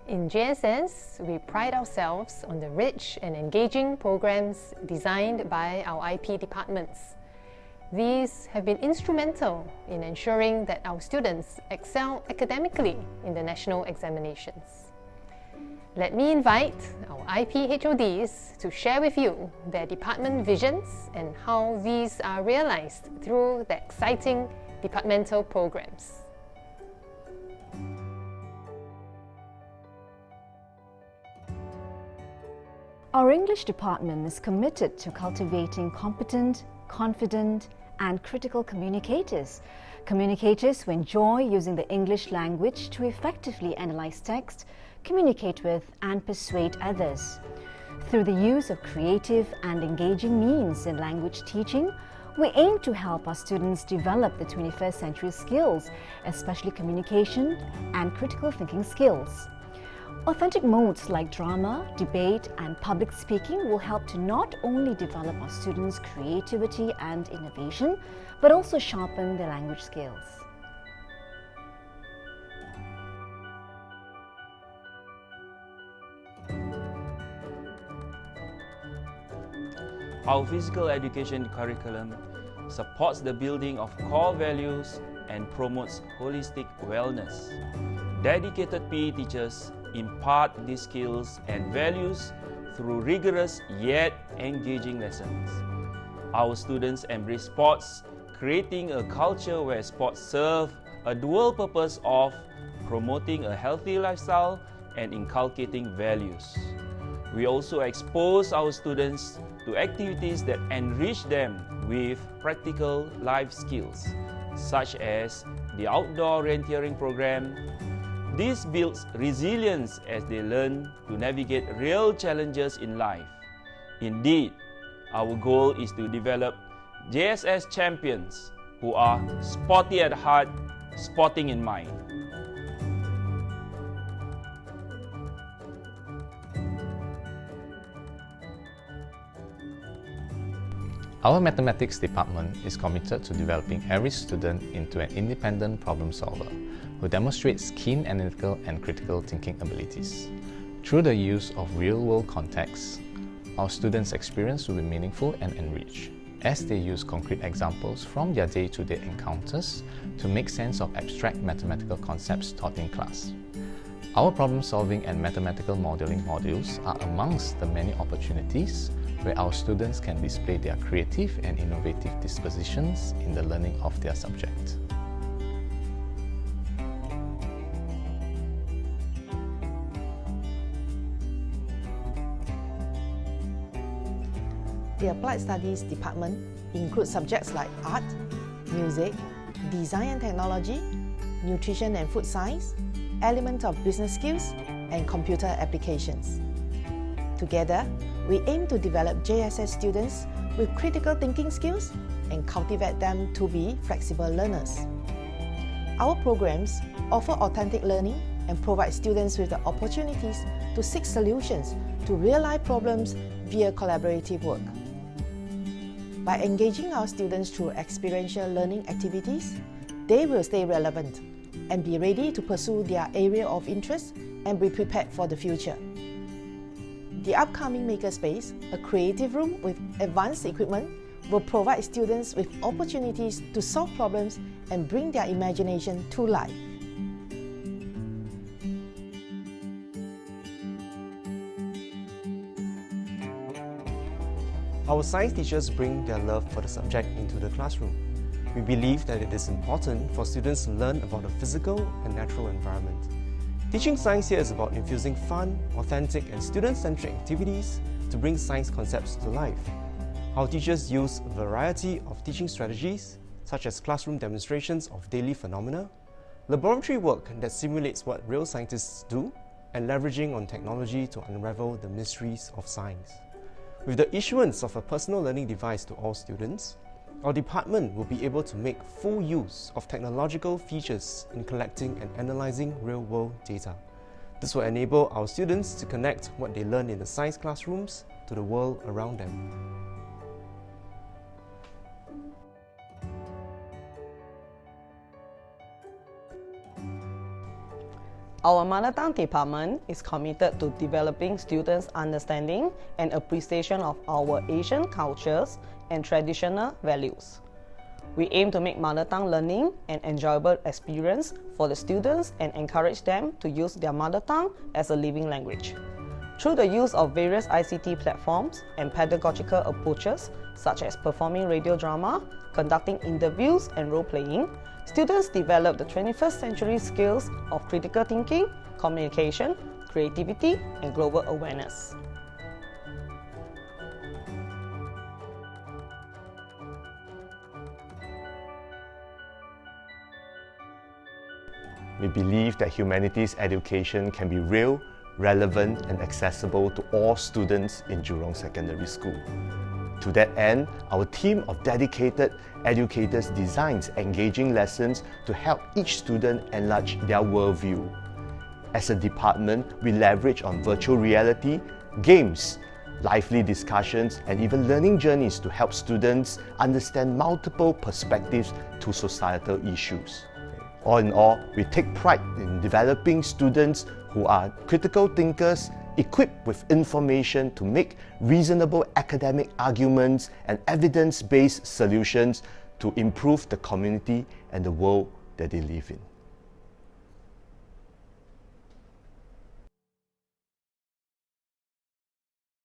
In JSS, we pride ourselves on the rich and engaging programs designed by our IP departments. These have been instrumental in ensuring that our students excel academically in the national examinations. Let me invite our IP HODs to share with you their department visions and how these are realized through the exciting departmental programs. Our English department is committed to cultivating competent, confident, and critical communicators. Communicators who enjoy using the English language to effectively analyze text, communicate with, and persuade others. Through the use of creative and engaging means in language teaching, we aim to help our students develop the 21st century skills, especially communication and critical thinking skills. Authentic modes like drama, debate, and public speaking will help to not only develop our students' creativity and innovation, but also sharpen their language skills. Our physical education curriculum supports the building of core values and promotes holistic wellness. Dedicated PE teachers impart these skills and values through rigorous yet engaging lessons. Our students embrace sports, creating a culture where sports serve a dual purpose of promoting a healthy lifestyle and inculcating values. We also expose our students to activities that enrich them with practical life skills, such as the outdoor orienteering program. This builds resilience as they learn to navigate real challenges in life. Indeed, our goal is to develop JSS champions who are sporty at heart, sporting in mind. Our mathematics department is committed to developing every student into an independent problem solver who demonstrates keen analytical and critical thinking abilities. Through the use of real-world contexts, our students' experience will be meaningful and enriched, as they use concrete examples from their day-to-day encounters to make sense of abstract mathematical concepts taught in class. Our problem-solving and mathematical modeling modules are amongst the many opportunities where our students can display their creative and innovative dispositions in the learning of their subject. The Applied Studies department includes subjects like art, music, design and technology, nutrition and food science, elements of business skills, and computer applications. Together, we aim to develop JSS students with critical thinking skills and cultivate them to be flexible learners. Our programs offer authentic learning and provide students with the opportunities to seek solutions to real-life problems via collaborative work. By engaging our students through experiential learning activities, they will stay relevant and be ready to pursue their area of interest and be prepared for the future. The upcoming Makerspace, a creative room with advanced equipment, will provide students with opportunities to solve problems and bring their imagination to life. Our science teachers bring their love for the subject into the classroom. We believe that it is important for students to learn about the physical and natural environment. Teaching science here is about infusing fun, authentic, and student-centric activities to bring science concepts to life. Our teachers use a variety of teaching strategies, such as classroom demonstrations of daily phenomena, laboratory work that simulates what real scientists do, and leveraging on technology to unravel the mysteries of science. With the issuance of a personal learning device to all students, our department will be able to make full use of technological features in collecting and analyzing real-world data. This will enable our students to connect what they learn in the science classrooms to the world around them. Our Mother Tongue department is committed to developing students' understanding and appreciation of our Asian cultures and traditional values. We aim to make Mother Tongue learning an enjoyable experience for the students and encourage them to use their Mother Tongue as a living language. Through the use of various ICT platforms and pedagogical approaches, such as performing radio drama, conducting interviews, and role-playing, students develop the 21st century skills of critical thinking, communication, creativity, and global awareness. We believe that humanities education can be real, relevant and accessible to all students in Jurong Secondary School. To that end, our team of dedicated educators designs engaging lessons to help each student enlarge their worldview. As a department, we leverage on virtual reality, games, lively discussions, and even learning journeys to help students understand multiple perspectives to societal issues. All in all, we take pride in developing students who are critical thinkers, equipped with information to make reasonable academic arguments and evidence-based solutions to improve the community and the world that they live in.